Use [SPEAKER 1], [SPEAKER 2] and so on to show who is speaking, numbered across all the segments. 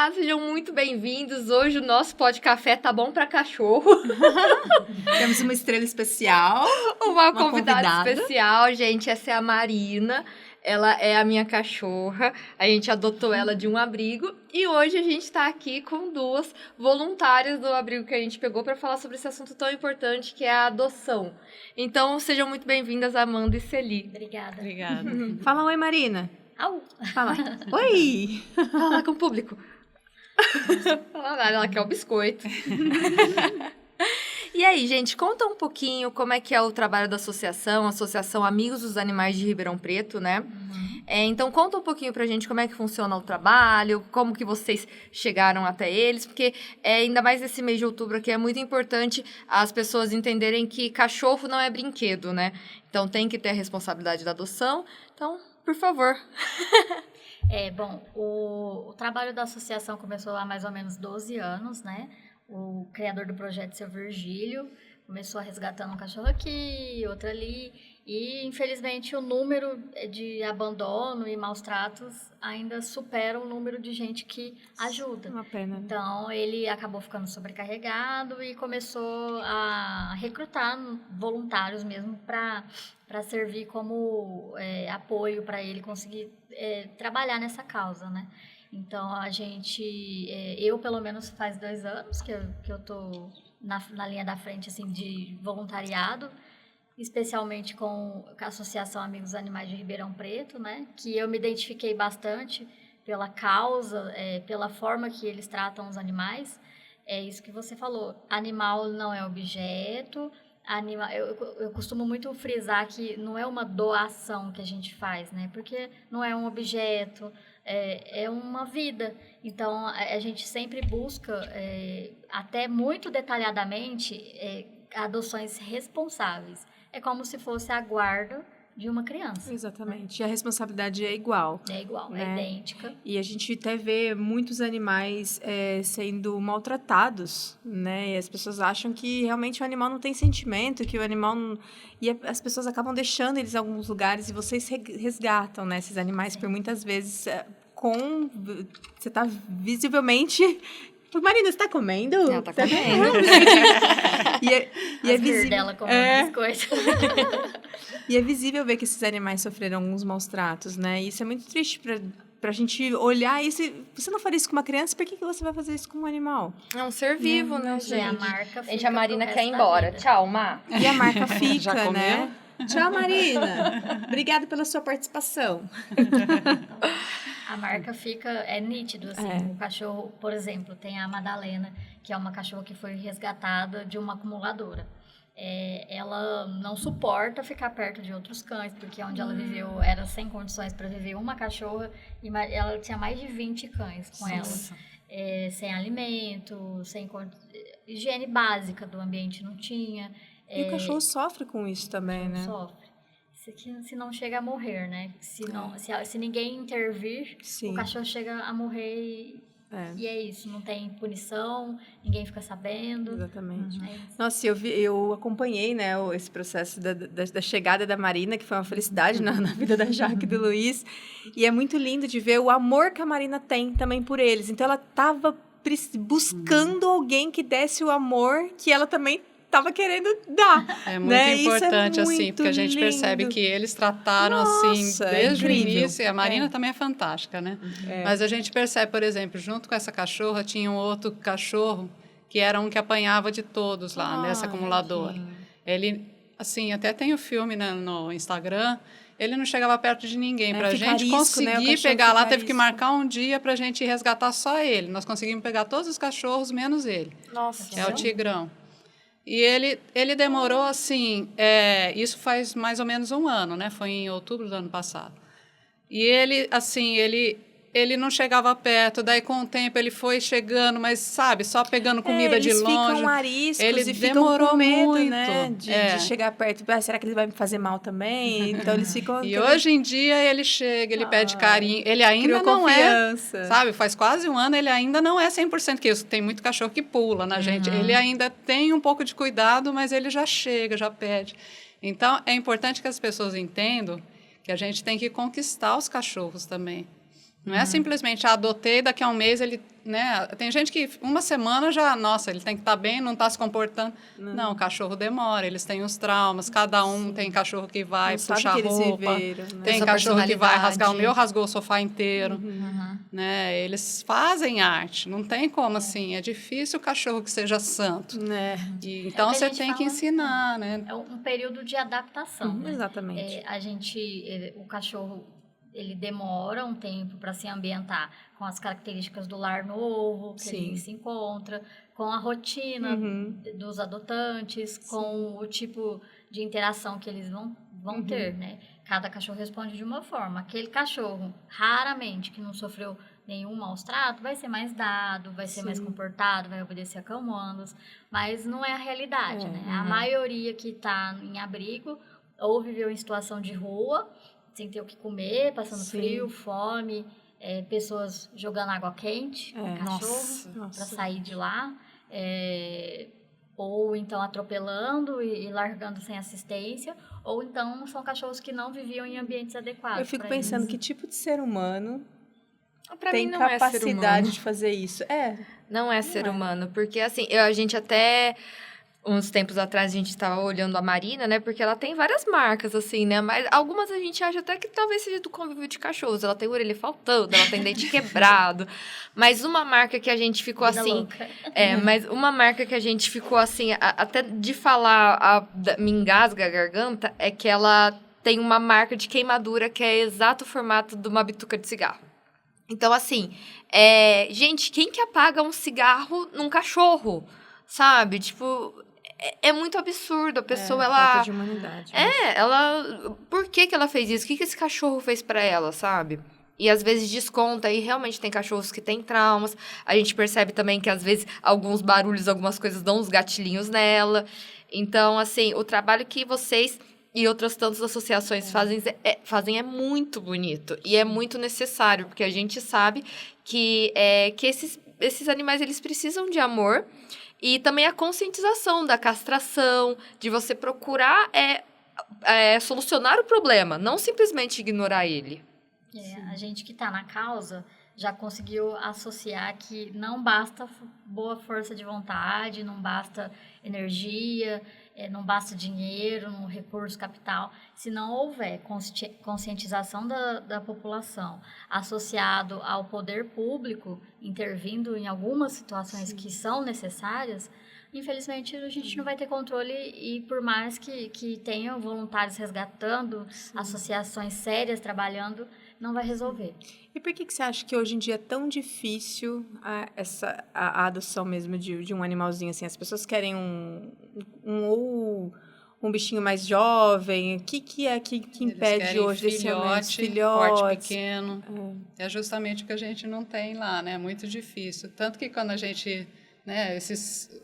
[SPEAKER 1] Olá, sejam muito bem-vindos. Hoje o nosso Pó de Café tá bom para cachorro.
[SPEAKER 2] Temos uma estrela especial.
[SPEAKER 1] Uma convidada especial, gente. Essa é a Marina. Ela é a minha cachorra. A gente adotou ela de um abrigo. E hoje a gente está aqui com duas voluntárias do abrigo que a gente pegou para falar sobre esse assunto tão importante que é a adoção. Então, sejam muito bem-vindas, Amanda e Celi.
[SPEAKER 3] Obrigada.
[SPEAKER 2] Fala oi, Marina.
[SPEAKER 3] Au.
[SPEAKER 2] Fala. Oi.
[SPEAKER 1] Fala com o público. Ela quer o biscoito. E aí, gente, conta um pouquinho como é que é o trabalho da Associação Amigos dos Animais de Ribeirão Preto, né? Então, conta um pouquinho pra gente como é que funciona o trabalho, como que vocês chegaram até eles, porque ainda mais nesse mês de outubro aqui é muito importante as pessoas entenderem que cachorro não é brinquedo, né? Então, tem que ter a responsabilidade da adoção. Então, por favor.
[SPEAKER 3] Bom, o trabalho da associação começou há mais ou menos 12 anos, né? O criador do projeto, seu Virgílio, começou resgatando um cachorro aqui, outro ali, e infelizmente o número de abandono e maus tratos ainda supera o número de gente que ajuda.
[SPEAKER 2] Uma pena, né?
[SPEAKER 3] Então ele acabou ficando sobrecarregado e começou a recrutar voluntários mesmo para servir como apoio para ele conseguir trabalhar nessa causa, né? Então, eu pelo menos faz 2 anos que eu tô na linha da frente, assim, de voluntariado, especialmente com a Associação Amigos Animais de Ribeirão Preto, né? Que eu me identifiquei bastante pela causa, pela forma que eles tratam os animais. É isso que você falou, animal não é objeto, eu costumo muito frisar que não é uma doação que a gente faz, né? Porque não é um objeto, é uma vida. Então, a gente sempre busca, até muito detalhadamente, adoções responsáveis. É como se fosse a guarda de uma criança.
[SPEAKER 2] Exatamente. E a responsabilidade é igual.
[SPEAKER 3] É igual,
[SPEAKER 2] né?
[SPEAKER 3] É idêntica.
[SPEAKER 2] E a gente até vê muitos animais sendo maltratados, né? E as pessoas acham que realmente o animal não tem sentimento, que o animal não... E as pessoas acabam deixando eles em alguns lugares e vocês resgatam, né, esses animais. Sim. Por muitas vezes você está visivelmente... Marina, você tá comendo?
[SPEAKER 1] Ela tá comendo.
[SPEAKER 3] e é visível dela comendo biscoito.
[SPEAKER 2] E é visível ver que esses animais sofreram alguns maus tratos, né? E isso é muito triste pra gente olhar isso. Você não faria isso com uma criança, por que você vai fazer isso com um animal?
[SPEAKER 1] É um ser vivo, né, gente?
[SPEAKER 3] A marca fica.
[SPEAKER 1] Gente, a Marina quer ir embora. Tchau, Má.
[SPEAKER 2] E a marca fica, né? Tchau, Marina. Obrigada pela sua participação.
[SPEAKER 3] A marca fica, é nítido, assim, o cachorro, por exemplo, tem a Madalena, que é uma cachorra que foi resgatada de uma acumuladora. Ela não suporta ficar perto de outros cães, porque onde ela viveu era sem condições para viver uma cachorra, e ela tinha mais de 20 cães com ela. Sem alimento, sem higiene básica do ambiente não tinha.
[SPEAKER 2] E o cachorro sofre com isso também, né?
[SPEAKER 3] Sofre. Se não chega a morrer, né? Se ninguém intervir,
[SPEAKER 2] Sim.
[SPEAKER 3] O cachorro chega a morrer e é isso. Não tem punição, ninguém fica sabendo.
[SPEAKER 2] Exatamente. Nossa, eu acompanhei, né, esse processo da chegada da Marina, que foi uma felicidade na vida da Jaque e do Luiz. E é muito lindo de ver o amor que a Marina tem também por eles. Então, ela estava buscando alguém que desse o amor que ela também estava querendo dar.
[SPEAKER 4] É muito
[SPEAKER 2] Isso
[SPEAKER 4] importante,
[SPEAKER 2] é muito
[SPEAKER 4] assim, porque a gente
[SPEAKER 2] lindo.
[SPEAKER 4] Percebe que eles trataram, assim, desde o início. E a Marina também é fantástica, né? Mas a gente percebe, por exemplo, junto com essa cachorra, tinha um outro cachorro que era um que apanhava de todos lá, nessa acumuladora. Ele, assim, até tem o filme, né, no Instagram, ele não chegava perto de ninguém. Para a gente conseguir pegar lá, teve que marcar um dia para a gente resgatar só ele. Nós conseguimos pegar todos os cachorros, menos ele.
[SPEAKER 1] Nossa.
[SPEAKER 4] Que é o Tigrão. E ele demorou, assim, isso faz mais ou menos 1 ano, né? Foi em outubro do ano passado. E ele, assim, ele não chegava perto, daí com o tempo ele foi chegando, mas, sabe, só pegando comida de longe.
[SPEAKER 2] Eles ficam ariscos
[SPEAKER 4] ele
[SPEAKER 2] e
[SPEAKER 4] demorou
[SPEAKER 2] ficam com medo,
[SPEAKER 4] muito,
[SPEAKER 2] né, de chegar perto. Será que ele vai me fazer mal também? Então, eles ficam...
[SPEAKER 4] E hoje em dia ele chega, ele pede carinho. Ele ainda não
[SPEAKER 2] confiança.
[SPEAKER 4] Sabe, faz quase 1 ano, ele ainda não é 100%, que isso. Tem muito cachorro que pula na gente. Ele ainda tem um pouco de cuidado, mas ele já chega, já pede. Então, é importante que as pessoas entendam que a gente tem que conquistar os cachorros também. Não é simplesmente adotei, daqui a um mês ele, né? Tem gente que uma semana já, nossa, ele tem que estar bem, não está se comportando. Não, o cachorro demora, eles têm os traumas, cada um tem cachorro que vai puxar roupa, tem cachorro que vai rasgar o meu, rasgou o sofá inteiro, né? Eles fazem arte, não tem como assim, é difícil o cachorro que seja santo. E, então você tem que ensinar, né?
[SPEAKER 3] É um período de adaptação, né?
[SPEAKER 2] Exatamente.
[SPEAKER 3] O cachorro, ele demora um tempo para se ambientar com as características do lar novo que ele se encontra, com a rotina dos adotantes, com o tipo de interação que eles vão ter, né? Cada cachorro responde de uma forma. Aquele cachorro, raramente, que não sofreu nenhum maus trato, vai ser mais dado, vai ser mais comportado, vai obedecer a comandos, mas não é a realidade, né? A maioria que está em abrigo ou viveu em situação de rua, sem ter o que comer, passando frio, fome, pessoas jogando água quente no cachorro para sair de lá, ou então atropelando e largando sem assistência, ou então são cachorros que não viviam em ambientes adequados.
[SPEAKER 2] Eu fico pensando que tipo de ser humano
[SPEAKER 1] Pra
[SPEAKER 2] tem
[SPEAKER 1] mim não é ser humano.
[SPEAKER 2] capacidade de fazer isso.
[SPEAKER 1] Não é ser humano, porque assim, a gente até... Uns tempos atrás a gente estava olhando a Marina, né? Porque ela tem várias marcas, assim, né? Mas algumas a gente acha até que talvez seja do convívio de cachorros. Ela tem orelha faltando, ela tem dente quebrado. Mas uma marca que a gente ficou
[SPEAKER 3] Vida
[SPEAKER 1] assim...
[SPEAKER 3] louca.
[SPEAKER 1] Mas uma marca que a gente ficou assim... Até de falar, me engasga a garganta, é que ela tem uma marca de queimadura que é exato o formato de uma bituca de cigarro. Então, assim... gente, quem que apaga um cigarro num cachorro? Sabe? Tipo... É muito absurdo. A pessoa, ela...
[SPEAKER 2] Falta de humanidade.
[SPEAKER 1] ela... Por que ela fez isso? O que esse cachorro fez pra ela, sabe? E às vezes desconta. E realmente tem cachorros que têm traumas. A gente percebe também que às vezes alguns barulhos, algumas coisas dão uns gatilhinhos nela. Então, assim, o trabalho que vocês e outras tantas associações fazem é muito bonito. E é muito necessário. Porque a gente sabe que esses animais, eles precisam de amor. E também a conscientização da castração, de você procurar solucionar o problema, não simplesmente ignorar ele.
[SPEAKER 3] A gente que está na causa já conseguiu associar que não basta boa força de vontade, não basta energia, não basta dinheiro, um recurso, capital. Se não houver conscientização da população associado ao poder público, intervindo em algumas situações que são necessárias, infelizmente a gente não vai ter controle e por mais que tenham voluntários resgatando, associações sérias trabalhando, não vai resolver.
[SPEAKER 2] E por que você acha que hoje em dia é tão difícil a adoção mesmo de um animalzinho assim? As pessoas querem um bichinho mais jovem. O que é que impede hoje desse
[SPEAKER 4] filhote, porte pequeno. É justamente o que a gente não tem lá, né? É muito difícil. Tanto que quando a gente... né,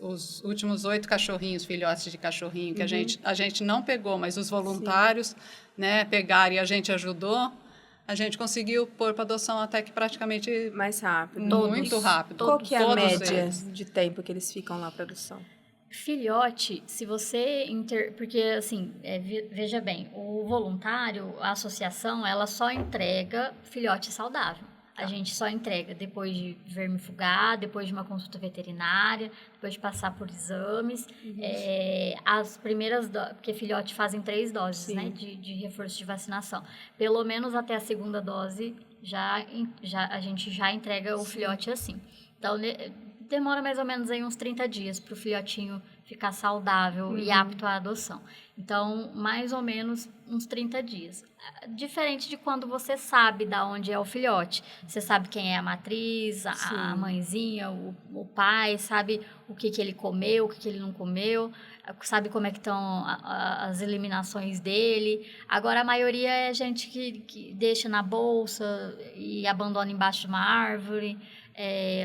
[SPEAKER 4] os últimos 8 cachorrinhos, filhotes de cachorrinho, que a gente não pegou, mas os voluntários, né, pegaram e a gente ajudou, a gente conseguiu pôr para adoção até que praticamente...
[SPEAKER 2] mais rápido.
[SPEAKER 4] Muito rápido.
[SPEAKER 2] Qual que é a média de tempo que eles ficam lá para adoção?
[SPEAKER 3] Filhote, se você... Porque, assim, veja bem, o voluntário, a associação, ela só entrega filhote saudável. A gente só entrega depois de vermifugar, depois de uma consulta veterinária, depois de passar por exames. As primeiras doses, porque filhote fazem 3 doses, né, de reforço de vacinação. Pelo menos até a segunda dose, a gente já entrega o filhote assim. Então, demora mais ou menos aí uns 30 dias para o filhotinho ficar saudável e apto à adoção. Então, mais ou menos uns 30 dias. Diferente de quando você sabe de onde é o filhote. Você sabe quem é a matriz, a mãezinha, o pai, sabe o que ele comeu, o que ele não comeu, sabe como é que estão as eliminações dele. Agora, a maioria é gente que deixa na bolsa e abandona embaixo de uma árvore,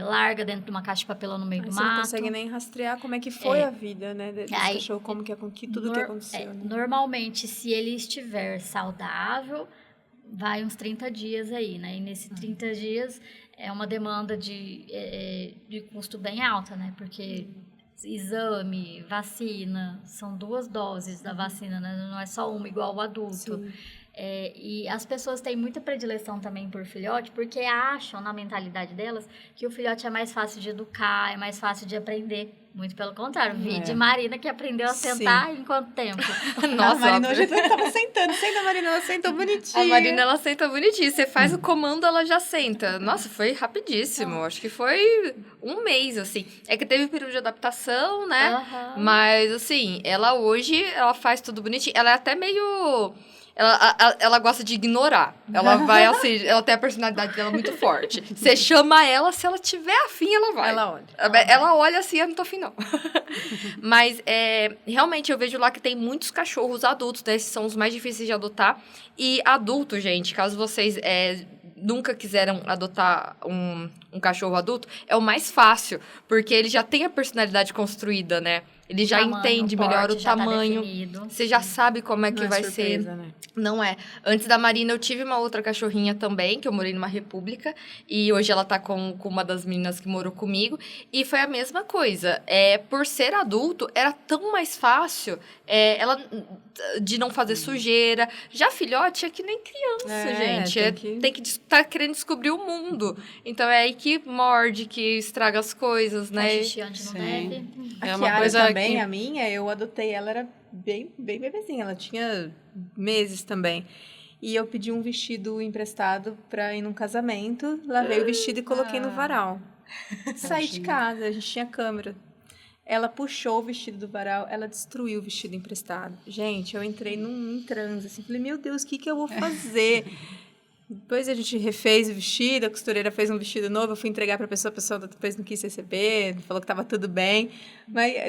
[SPEAKER 3] larga dentro de uma caixa de papelão no meio do mato.
[SPEAKER 2] Você não consegue nem rastrear como é que foi a vida, né, desse cachorro, tudo que aconteceu. Né?
[SPEAKER 3] Normalmente, se ele estiver saudável, vai uns 30 dias aí, né? E nesses 30 dias é uma demanda de custo bem alta, né? Porque exame, vacina, são 2 doses da vacina, né? Não é só uma igual ao adulto. E as pessoas têm muita predileção também por filhote, porque acham, na mentalidade delas, que o filhote é mais fácil de educar, é mais fácil de aprender. Muito pelo contrário. Vi de Marina que aprendeu a sentar em quanto tempo?
[SPEAKER 2] Nossa, a Marina hoje eu tava sentando. Senta, Marina, ela senta bonitinha.
[SPEAKER 1] A Marina, ela senta bonitinho. Você faz o comando, ela já senta. Nossa, foi rapidíssimo. Acho que foi um mês, assim. É que teve período de adaptação, né? Mas, assim, ela hoje, ela faz tudo bonitinho. Ela é até meio... Ela gosta de ignorar. Ela vai assim, ela tem a personalidade dela muito forte. Você chama ela, se ela tiver afim, ela vai.
[SPEAKER 2] Ela olha.
[SPEAKER 1] Ela olha assim, eu não tô afim, não. Mas, realmente, eu vejo lá que tem muitos cachorros adultos, né? Esses são os mais difíceis de adotar. E adulto, gente, caso vocês nunca quiseram adotar um cachorro adulto, é o mais fácil, porque ele já tem a personalidade construída, né? Ele já entende melhor o tamanho. Você já sabe como é que vai ser.
[SPEAKER 2] Né?
[SPEAKER 1] Não é. Antes da Marina, eu tive uma outra cachorrinha também, que eu morei numa república. E hoje ela tá com uma das meninas que morou comigo. E foi a mesma coisa. Por ser adulto, era tão mais fácil ela de não fazer sujeira. Já filhote é que nem criança, gente. Tem que estar querendo descobrir o mundo. Então, é aí que morde, que estraga as coisas, né?
[SPEAKER 3] Faz xixi onde não deve.
[SPEAKER 2] É uma coisa também, a minha, eu adotei, ela era bem bebezinha, ela tinha meses também. E eu pedi um vestido emprestado pra ir num casamento, lavei o vestido e coloquei no varal. Saí de casa, a gente tinha câmera. Ela puxou o vestido do varal, ela destruiu o vestido emprestado. Gente, eu entrei num transe, assim, falei, meu Deus, o que eu vou fazer? Depois a gente refez o vestido, a costureira fez um vestido novo, eu fui entregar pra pessoa, a pessoa depois não quis receber, falou que tava tudo bem.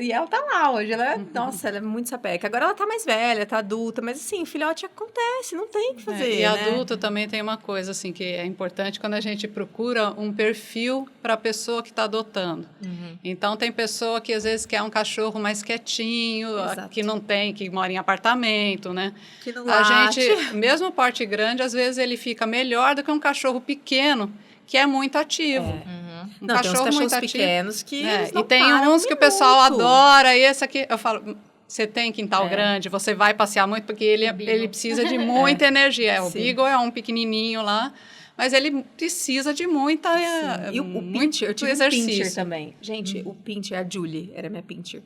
[SPEAKER 2] E ela tá lá hoje, nossa, ela é muito sapeca. Agora ela tá mais velha, tá adulta, mas assim, filhote acontece, não tem o que fazer,
[SPEAKER 4] E adulto também tem uma coisa, assim, que é importante quando a gente procura um perfil para a pessoa que está adotando. Então, tem pessoa que às vezes quer um cachorro mais quietinho, que não tem, que mora em apartamento, né?
[SPEAKER 2] Que não late.
[SPEAKER 4] gente, mesmo o porte grande, às vezes ele fica melhor do que um cachorro pequeno, que é muito ativo. Um
[SPEAKER 2] não,
[SPEAKER 4] cachorro
[SPEAKER 2] tem uns
[SPEAKER 4] muito
[SPEAKER 2] pequenos que eles não
[SPEAKER 4] e tem
[SPEAKER 2] param
[SPEAKER 4] uns que o pessoal adora, e esse aqui, eu falo, você tem quintal grande, você vai passear muito, porque ele precisa de muita energia. O Beagle é um pequenininho lá, mas ele precisa de muita
[SPEAKER 2] E o Pinscher, eu tive
[SPEAKER 4] exercício.
[SPEAKER 2] um Pinscher também. Gente, o Pinscher, a Julie, era minha Pinscher.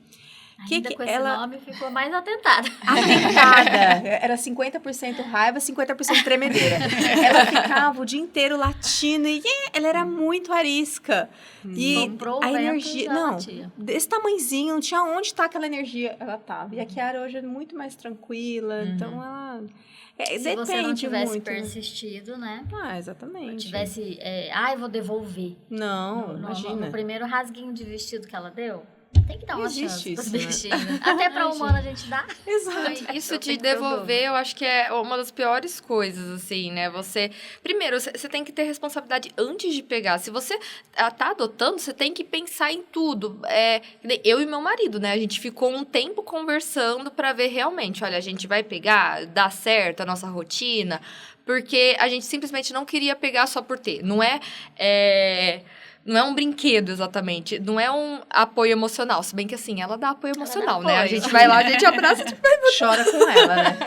[SPEAKER 3] Ainda com esse nome ficou mais atentada.
[SPEAKER 2] Atentada. Era 50% raiva, 50% tremedeira. Ela ficava o dia inteiro latindo e ela era muito arisca. E a energia... Não, desse tamanhozinho, não tinha onde estar aquela energia. Ela tava. E a Chiara hoje é muito mais tranquila, então ela...
[SPEAKER 3] Se você não tivesse persistido, né?
[SPEAKER 2] Exatamente.
[SPEAKER 3] Tivesse... eu vou devolver.
[SPEAKER 2] Não, imagina.
[SPEAKER 3] No primeiro rasguinho de vestido que ela deu... Tem que dar uma chance pros
[SPEAKER 2] isso,
[SPEAKER 3] bichinhos. Né? Até pra humana a gente dá.
[SPEAKER 2] Exato.
[SPEAKER 1] Isso de devolver, eu acho que é uma das piores coisas, assim, né? Primeiro, você tem que ter responsabilidade antes de pegar. Se você tá adotando, você tem que pensar em tudo. Eu e meu marido, né? A gente ficou um tempo conversando pra ver realmente, olha, a gente vai pegar, dá certo a nossa rotina, porque a gente simplesmente não queria pegar só por ter. Não é um brinquedo, exatamente. Não é um apoio emocional. Se bem que, assim, ela dá apoio emocional, né? A gente vai lá, a gente abraça e tipo,
[SPEAKER 2] chora com ela, né?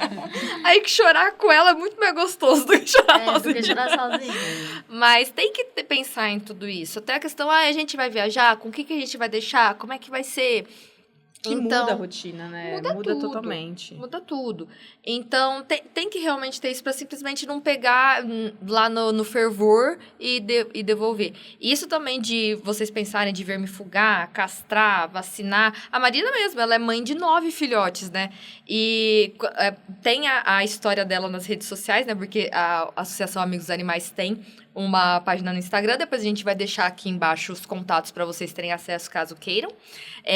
[SPEAKER 1] Aí que chorar com ela é muito mais gostoso do que chorar sozinho.
[SPEAKER 3] Do que chorar sozinho.
[SPEAKER 1] Mas tem que pensar em tudo isso. Até a questão, a gente vai viajar, com o que a gente vai deixar, como é que vai ser...
[SPEAKER 2] Que muda a rotina, né? Muda
[SPEAKER 1] tudo,
[SPEAKER 2] totalmente.
[SPEAKER 1] Muda tudo. Então, tem que realmente ter isso para simplesmente não pegar lá no fervor e devolver. Isso também de vocês pensarem de vermifugar, castrar, vacinar. A Marina mesmo, ela é mãe de 9 filhotes, né? E tem a história dela nas redes sociais, né? Porque a Associação Amigos dos Animais tem uma página no Instagram, depois a gente vai deixar aqui embaixo os contatos para vocês terem acesso caso queiram.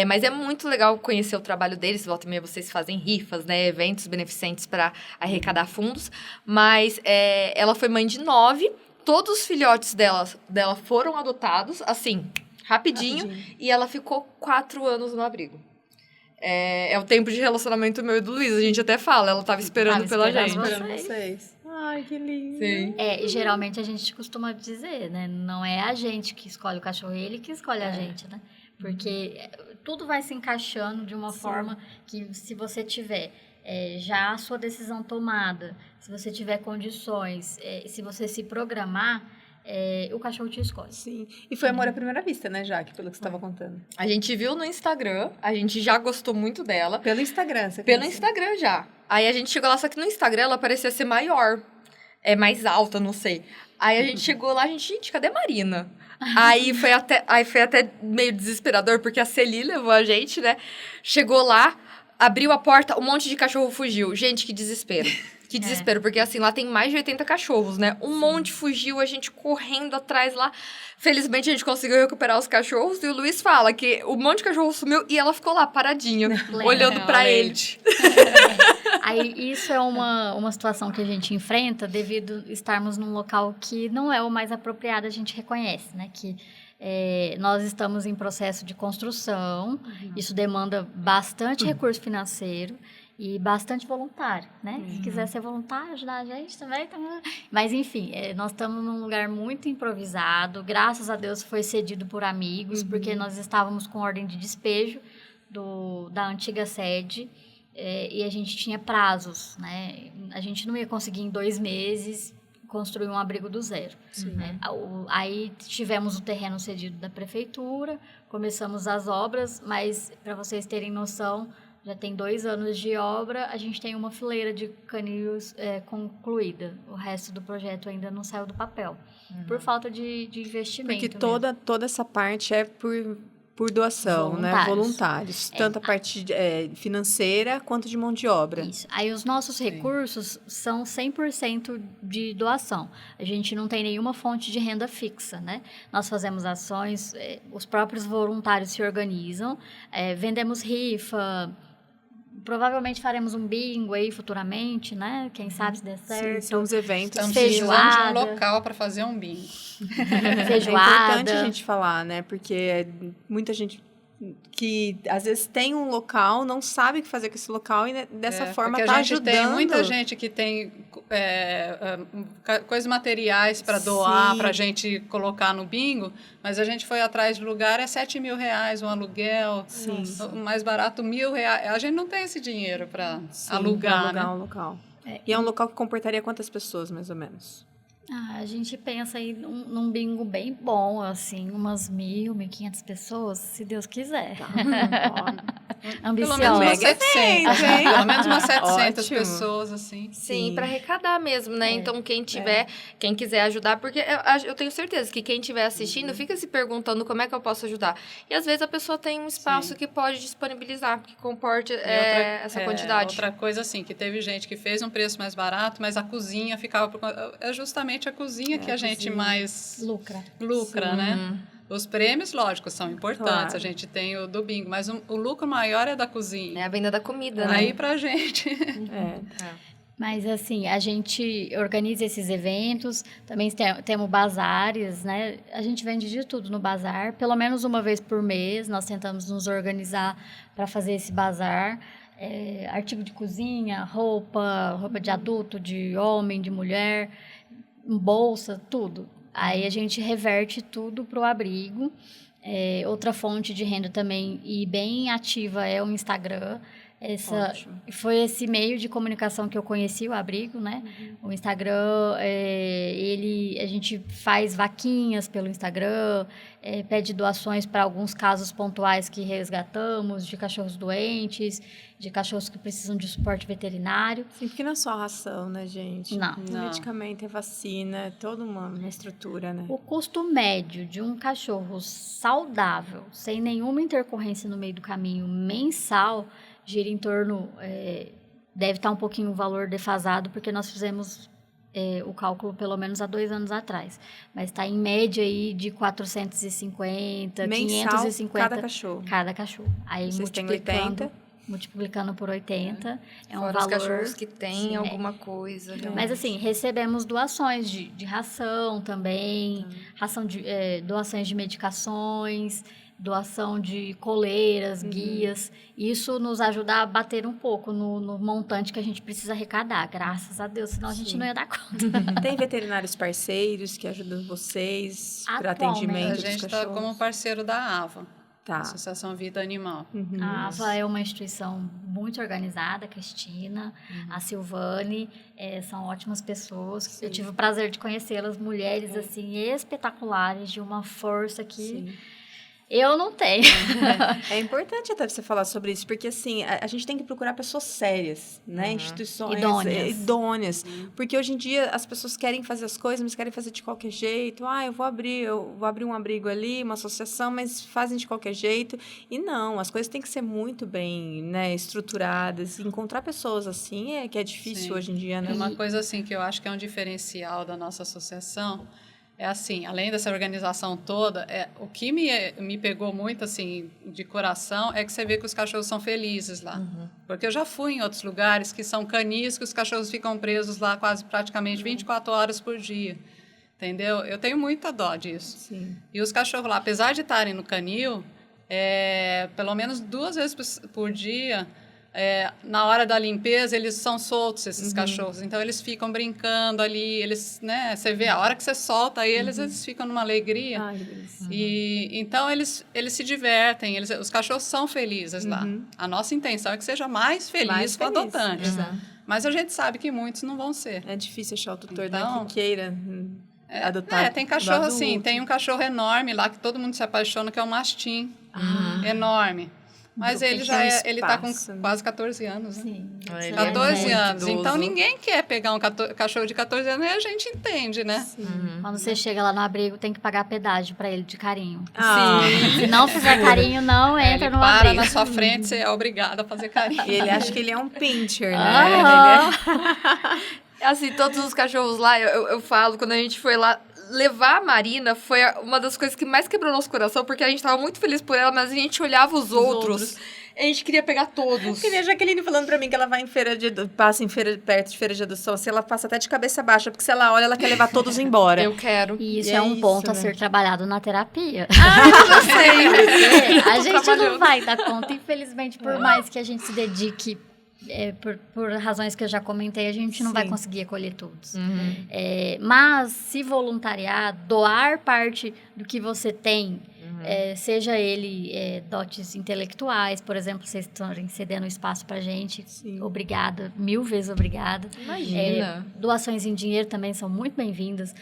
[SPEAKER 1] Mas é muito legal conhecer o trabalho deles, volta e meia vocês fazem rifas, né, eventos beneficentes para arrecadar fundos, mas ela foi mãe de 9, todos os filhotes dela foram adotados, assim, rapidinho, e ela ficou 4 anos no abrigo. É o tempo de relacionamento meu e do Luiz, a gente até fala, ela tava esperando pela gente.
[SPEAKER 2] Vocês. Ai, que lindo.
[SPEAKER 1] Sim.
[SPEAKER 3] Geralmente a gente costuma dizer, né? Não é a gente que escolhe o cachorro, ele que escolhe a gente, né? Porque tudo vai se encaixando de uma forma que, se você tiver já a sua decisão tomada, se você tiver condições, se você se programar, o cachorro te escolhe.
[SPEAKER 2] Sim. E foi amor à primeira vista, né, Jaque? Pelo que você estava contando.
[SPEAKER 1] A gente viu no Instagram, a gente já gostou muito dela.
[SPEAKER 2] Pelo Instagram, você
[SPEAKER 1] Pelo
[SPEAKER 2] conheceu?
[SPEAKER 1] Instagram já. Aí a gente chegou lá, só que no Instagram ela parecia ser maior. Mais alta, não sei. Aí a gente chegou lá, gente, cadê a Marina? Aí foi até meio desesperador, porque a Celi levou a gente, né? Chegou lá, abriu a porta, um monte de cachorro fugiu. Gente, que desespero. Que desespero, porque assim, lá tem mais de 80 cachorros, né? Um monte fugiu, a gente correndo atrás lá. Felizmente, a gente conseguiu recuperar os cachorros. E o Luiz fala que um monte de cachorro sumiu e ela ficou lá, paradinha, olhando pra ele.
[SPEAKER 3] Aí, isso é uma situação que a gente enfrenta devido estarmos num local que não é o mais apropriado, a gente reconhece, né? Que nós estamos em processo de construção, isso demanda bastante recurso financeiro e bastante voluntário, né? Se quiser ser voluntário, ajudar a gente também. Mas, enfim, nós estamos num lugar muito improvisado. Graças a Deus foi cedido por amigos, porque nós estávamos com ordem de despejo da antiga sede e a gente tinha prazos, né? A gente não ia conseguir em 2 meses construir um abrigo do zero. Né? Aí tivemos o terreno cedido da prefeitura, começamos as obras, mas, para vocês terem noção, já tem 2 anos de obra, a gente tem uma fileira de canilos concluída. O resto do projeto ainda não saiu do papel, por falta de investimento.
[SPEAKER 2] Porque toda essa parte é por doação, né? Voluntários. Tanto a parte financeira quanto de mão de obra.
[SPEAKER 3] Isso. Aí os nossos recursos são 100% de doação. A gente não tem nenhuma fonte de renda fixa, né? Nós fazemos ações, os próprios voluntários se organizam, vendemos rifa. Provavelmente faremos um bingo aí futuramente, né? Quem sabe se der certo.
[SPEAKER 2] Sim, são os eventos.
[SPEAKER 4] Estamos
[SPEAKER 3] Feijoada.
[SPEAKER 4] precisando de um local para fazer um bingo.
[SPEAKER 3] Feijoada.
[SPEAKER 2] É importante a gente falar, né? Porque muita gente que às vezes tem um local, não sabe o que fazer com esse local e dessa forma está ajudando.
[SPEAKER 4] Tem muita gente que tem coisas materiais para doar, para a gente colocar no bingo, mas a gente foi atrás do lugar, R$7.000 um aluguel, o mais barato R$1.000. A gente não tem esse dinheiro para alugar, né?
[SPEAKER 2] Um local. E é um local que comportaria quantas pessoas, mais ou menos?
[SPEAKER 3] A gente pensa aí num bingo bem bom, assim, umas 1.000, 1.500 pessoas, se Deus quiser.
[SPEAKER 4] Pelo menos umas 700,
[SPEAKER 2] hein?
[SPEAKER 4] Pelo menos umas 700
[SPEAKER 2] Ótimo.
[SPEAKER 4] pessoas, assim.
[SPEAKER 1] Sim, para arrecadar mesmo, né? Então, quem quiser ajudar, porque eu tenho certeza que quem estiver assistindo fica se perguntando como é que eu posso ajudar. E às vezes a pessoa tem um espaço que pode disponibilizar, que comporte essa quantidade.
[SPEAKER 4] Outra coisa, assim, que teve gente que fez um preço mais barato, mas a cozinha ficava... É justamente a cozinha que a gente mais lucra, né? Os prêmios, lógico, são importantes. Claro. A gente tem o do bingo, mas o lucro maior é da cozinha.
[SPEAKER 1] É a venda da comida, né?
[SPEAKER 4] Aí pra gente.
[SPEAKER 3] Mas, assim, a gente organiza esses eventos, também temos bazares, né? A gente vende de tudo no bazar, pelo menos uma vez por mês, nós tentamos nos organizar para fazer esse bazar. Artigo de cozinha, roupa de adulto, de homem, de mulher, bolsa, tudo. Aí a gente reverte tudo para o abrigo. Outra fonte de renda também, e bem ativa, é o Instagram. Foi esse meio de comunicação que eu conheci o abrigo, né? O Instagram, a gente faz vaquinhas pelo Instagram, pede doações para alguns casos pontuais que resgatamos, de cachorros doentes, de cachorros que precisam de suporte veterinário.
[SPEAKER 2] Sim, porque não é só ração, né, gente?
[SPEAKER 3] Não.
[SPEAKER 2] É medicamento, é vacina, é toda uma estrutura, né?
[SPEAKER 3] O custo médio de um cachorro saudável, sem nenhuma intercorrência no meio do caminho, mensal, gira em torno, deve estar um pouquinho o valor defasado, porque nós fizemos o cálculo pelo menos há 2 anos atrás. Mas está em média aí de 450,
[SPEAKER 2] mensal,
[SPEAKER 3] 550.
[SPEAKER 2] Cada cachorro.
[SPEAKER 3] Aí
[SPEAKER 2] vocês têm 80.
[SPEAKER 3] Multiplicando por 80, é um
[SPEAKER 1] Fora
[SPEAKER 3] valor...
[SPEAKER 1] os cachorros que tem alguma coisa.
[SPEAKER 3] Mas, assim, recebemos doações de ração também, doações de medicações, doação de coleiras, guias. Isso nos ajuda a bater um pouco no montante que a gente precisa arrecadar, graças a Deus, senão a gente não ia dar conta.
[SPEAKER 2] Tem veterinários parceiros que ajudam vocês para atendimento dos cachorros?
[SPEAKER 4] A gente está como parceiro da AVA.
[SPEAKER 2] Tá.
[SPEAKER 4] Associação Vida Animal.
[SPEAKER 3] A AVA é uma instituição muito organizada, a Cristina, a Silvane, são ótimas pessoas.
[SPEAKER 2] Sim.
[SPEAKER 3] Eu tive o prazer de conhecê-las, mulheres assim espetaculares, de uma força que eu não tenho.
[SPEAKER 2] É importante até você falar sobre isso, porque assim, a gente tem que procurar pessoas sérias, né? Instituições idôneas. Porque hoje em dia as pessoas querem fazer as coisas, mas querem fazer de qualquer jeito. Eu vou abrir um abrigo ali, uma associação, mas fazem de qualquer jeito. E não, as coisas têm que ser muito bem, né, estruturadas. E encontrar pessoas assim que é difícil hoje em dia, né?
[SPEAKER 4] Uma coisa assim que eu acho que é um diferencial da nossa associação é assim, além dessa organização toda, o que me pegou muito assim de coração é que você vê que os cachorros são felizes lá. Porque eu já fui em outros lugares que são canis, que os cachorros ficam presos lá quase praticamente 24 horas por dia. Entendeu? Eu tenho muita dó disso.
[SPEAKER 2] Sim.
[SPEAKER 4] E os cachorros lá, apesar de estarem no canil, pelo menos 2 vezes por dia, na hora da limpeza, eles são soltos, esses cachorros. Então, eles ficam brincando ali, eles, né? Você vê, a hora que você solta eles, eles ficam numa alegria.
[SPEAKER 2] Ai, que delícia.
[SPEAKER 4] Então, eles se divertem, os cachorros são felizes lá. A nossa intenção é que seja mais feliz com o adotante. Mas a gente sabe que muitos não vão ser.
[SPEAKER 2] É difícil achar o tutor,
[SPEAKER 4] Então,
[SPEAKER 2] né, que queira adotar.
[SPEAKER 4] Tem cachorro assim, tem um cachorro enorme lá que todo mundo se apaixona, que é um mastim. Enorme. Mas ele está com quase 14 anos, né?
[SPEAKER 3] Sim.
[SPEAKER 4] 14 anos.
[SPEAKER 2] idoso.
[SPEAKER 4] Então, ninguém quer pegar um cachorro de 14 anos e a gente entende, né?
[SPEAKER 3] Quando você chega lá no abrigo, tem que pagar pedágio para ele de carinho.
[SPEAKER 2] Sim.
[SPEAKER 3] Se não fizer carinho, não entra
[SPEAKER 4] ele
[SPEAKER 3] no
[SPEAKER 4] para
[SPEAKER 3] abrigo.
[SPEAKER 4] na sua frente, você é obrigado a fazer carinho.
[SPEAKER 2] E ele acha que ele é um pincher, né?
[SPEAKER 1] Assim, todos os cachorros lá, eu falo, quando a gente foi lá, levar a Marina foi uma das coisas que mais quebrou nosso coração, porque a gente tava muito feliz por ela, mas a gente olhava os outros. A gente queria pegar todos.
[SPEAKER 2] Que nem a Jaqueline falando pra mim que ela vai passa perto de feira de adoção, se ela passa até de cabeça baixa, porque se ela olha, ela quer levar todos embora.
[SPEAKER 1] Eu quero.
[SPEAKER 3] E isso
[SPEAKER 2] E
[SPEAKER 3] é um
[SPEAKER 2] isso,
[SPEAKER 3] ponto a
[SPEAKER 2] né?
[SPEAKER 3] ser trabalhado na terapia.
[SPEAKER 1] Eu sei.
[SPEAKER 3] A gente não vai dar conta, infelizmente, por mais que a gente se dedique, por razões que eu já comentei, a gente não vai conseguir acolher todos. Mas se voluntariar, doar parte do que você tem, seja ele dotes intelectuais, por exemplo, vocês estão cedendo espaço pra gente.
[SPEAKER 2] Sim.
[SPEAKER 3] Obrigada, 1000 vezes obrigada.
[SPEAKER 1] Imagina.
[SPEAKER 3] Doações em dinheiro também são muito bem-vindas.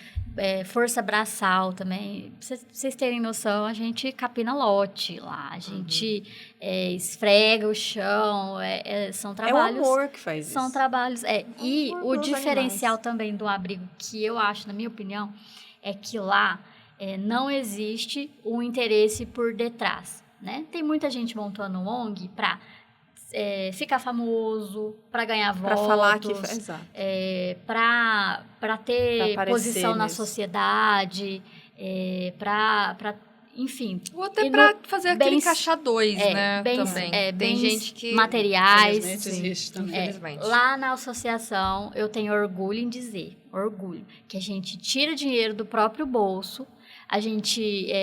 [SPEAKER 3] Força braçal também. Pra vocês terem noção, a gente capina lote lá. A gente esfrega o chão. São trabalhos...
[SPEAKER 2] É o amor que faz isso.
[SPEAKER 3] São trabalhos... E
[SPEAKER 2] amor
[SPEAKER 3] o
[SPEAKER 2] pelos
[SPEAKER 3] diferencial
[SPEAKER 2] animais.
[SPEAKER 3] também do abrigo, que eu acho, na minha opinião, é que lá não existe um interesse por detrás, né? Tem muita gente montando ONG para ficar famoso, para ganhar votos,
[SPEAKER 2] Pra falar que... Exato.
[SPEAKER 3] para ter
[SPEAKER 2] Pra
[SPEAKER 3] posição na
[SPEAKER 2] nisso.
[SPEAKER 3] sociedade, enfim.
[SPEAKER 1] Ou até
[SPEAKER 3] E
[SPEAKER 1] pra
[SPEAKER 3] no-
[SPEAKER 1] fazer aquele
[SPEAKER 3] bens-
[SPEAKER 1] caixa 2, né?
[SPEAKER 3] bens,
[SPEAKER 1] também.
[SPEAKER 3] Tem
[SPEAKER 1] Tem gente que...
[SPEAKER 3] materiais.
[SPEAKER 4] Infelizmente, existe também.
[SPEAKER 1] Infelizmente.
[SPEAKER 3] Lá na associação, eu tenho orgulho em dizer, que a gente tira dinheiro do próprio bolso, a gente